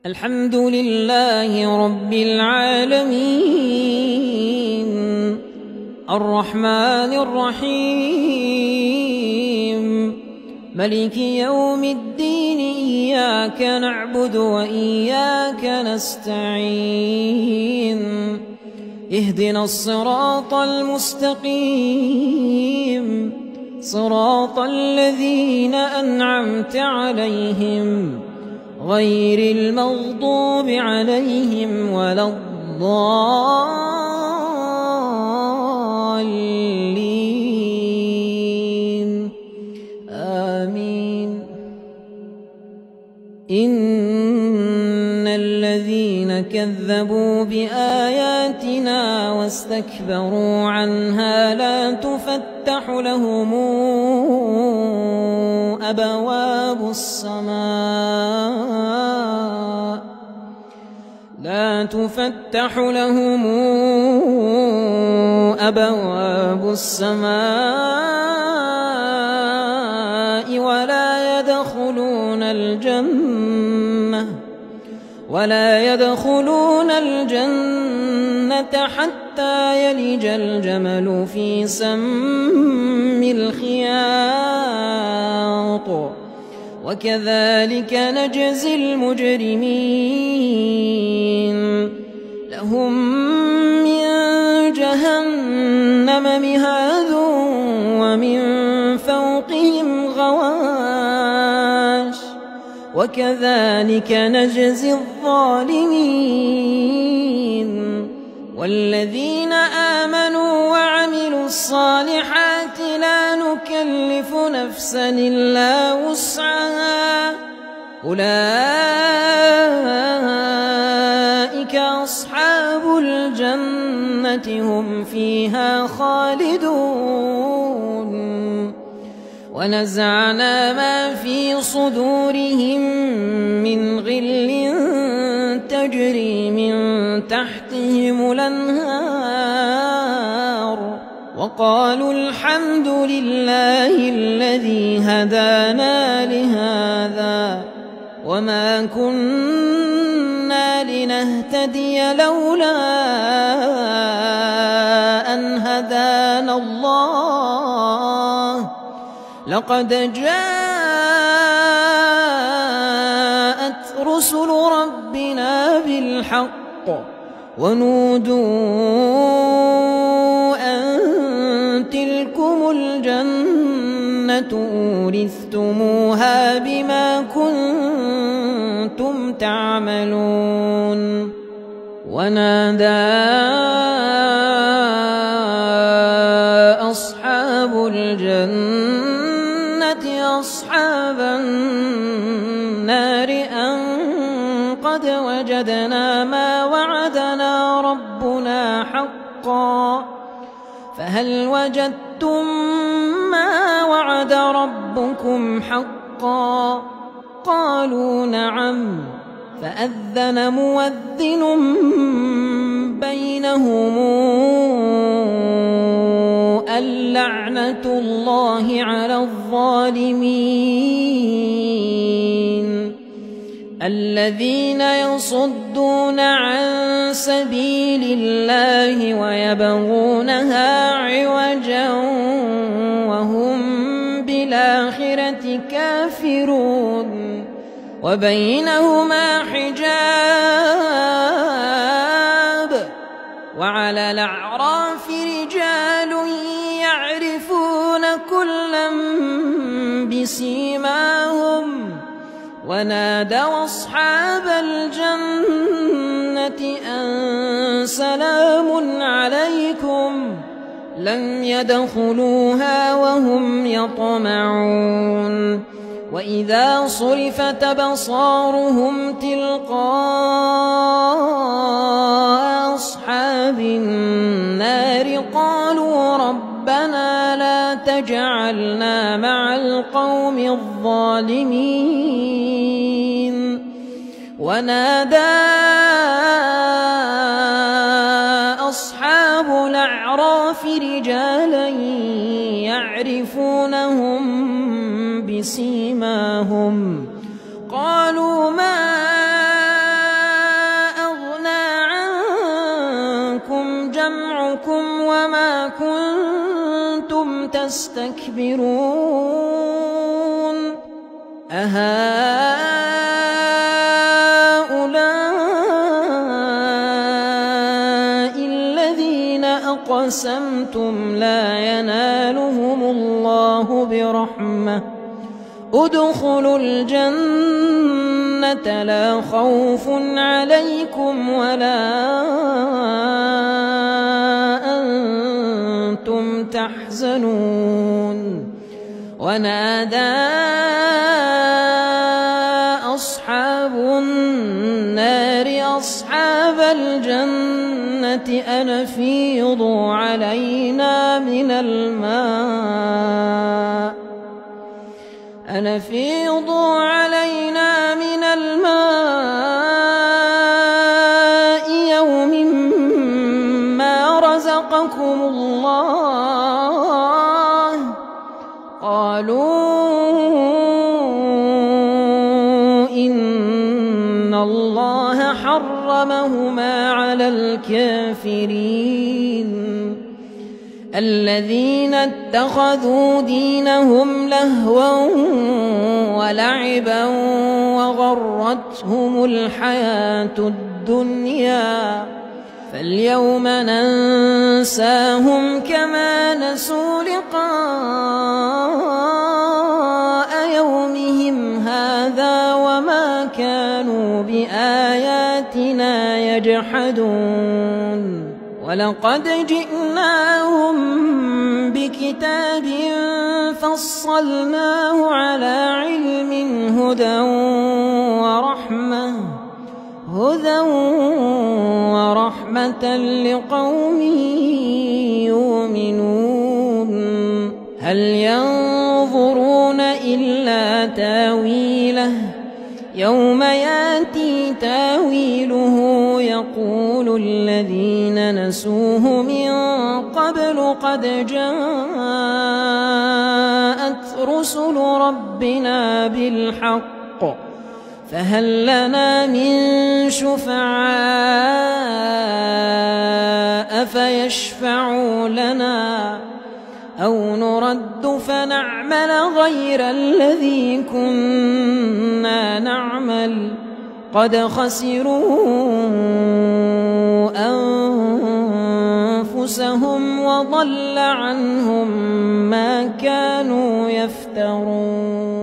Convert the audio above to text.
الحمد لله رب العالمين الرحمن الرحيم ملك يوم الدين إياك نعبد وإياك نستعين اهدنا الصراط المستقيم صراط الذين أنعمت عليهم غير المغضوب عليهم ولا الضالين آمين. إن الذين كذبوا بآياتنا واستكبروا عنها لا تفتح لهم أبواب السماء ولا يدخلون الجنة حتى يلج الجمل في سم الخياط وكذلك نجزي المجرمين. لهم من جهنم مهاد ومن فوقهم غواش وكذلك نجزي الظالمين. والذين آمنوا وعملوا الصالحات لا نكلف نفسا إلا وسعها أولئك أصحاب الجنة هم فيها خالدون. ونزعنا ما في صدورهم من غل تجري من تحتهم الأنهار وقالوا الحمد لله الذي هدانا لهذا وما كنا لنهتدي لولا أن هدانا الله لقد جاءت رسل ربنا بالحق ونودوا أن تلكم الجنة أورثتموها بما كنتم تعملون. ونادى أصحاب الجنة أصحاب النار أن قد وجدنا ما وعدنا ربنا حقا فهل وجدتم ما وعد ربكم حقا قالوا نعم فأذن مؤذن بينهم اللعنة الله على الظالمين الذين يصدون عن سبيل الله ويبغونها عوجا وهم بالآخرة كافرون وبينهما حجاب وعلى الأعراف رجال يعرفون كلا بسيماهم ونادوا أصحاب الجنة أن سلام عليكم لم يدخلوها وهم يطمعون. وإذا صرفت أبصارهم تلقاء أصحاب النار قالوا ربنا لا تجعلنا مع القوم الظالمين. ونادى أصحاب الأعراف رجالا يعرفونهم بسيماهم قالوا ما تستكبرون أهؤلاء الذين أقسمتم لا ينالهم الله برحمة ادخلوا الجنة لا خوف عليكم ولا أنتم تحزنون ونادى أصحاب النار أصحاب الجنة أن أفيضوا علينا من الماء يوم ما رزقكم الله قالوا إن الله حرمهما على الكافرين الذين اتخذوا دينهم لهوا ولعبا وغرتهم الحياة الدنيا فاليوم ننساهم كما نسوا لقاء يومهم هذا وما كانوا بآياتنا يجحدون ولقد جئناهم بكتاب فصلناه على علم هدى ورحمة لقوم يؤمنون هل ينظرون إلا تاويله يوم ياتي تاويله يقول الذين نسوه من قبل قد جاءت رسل ربنا بالحق فهل لنا من شفعاء فيشفعوا لنا أو نرد فنعمل غير الذي كنا نعمل قد خسروا أنفسهم وضل عنهم ما كانوا يفترون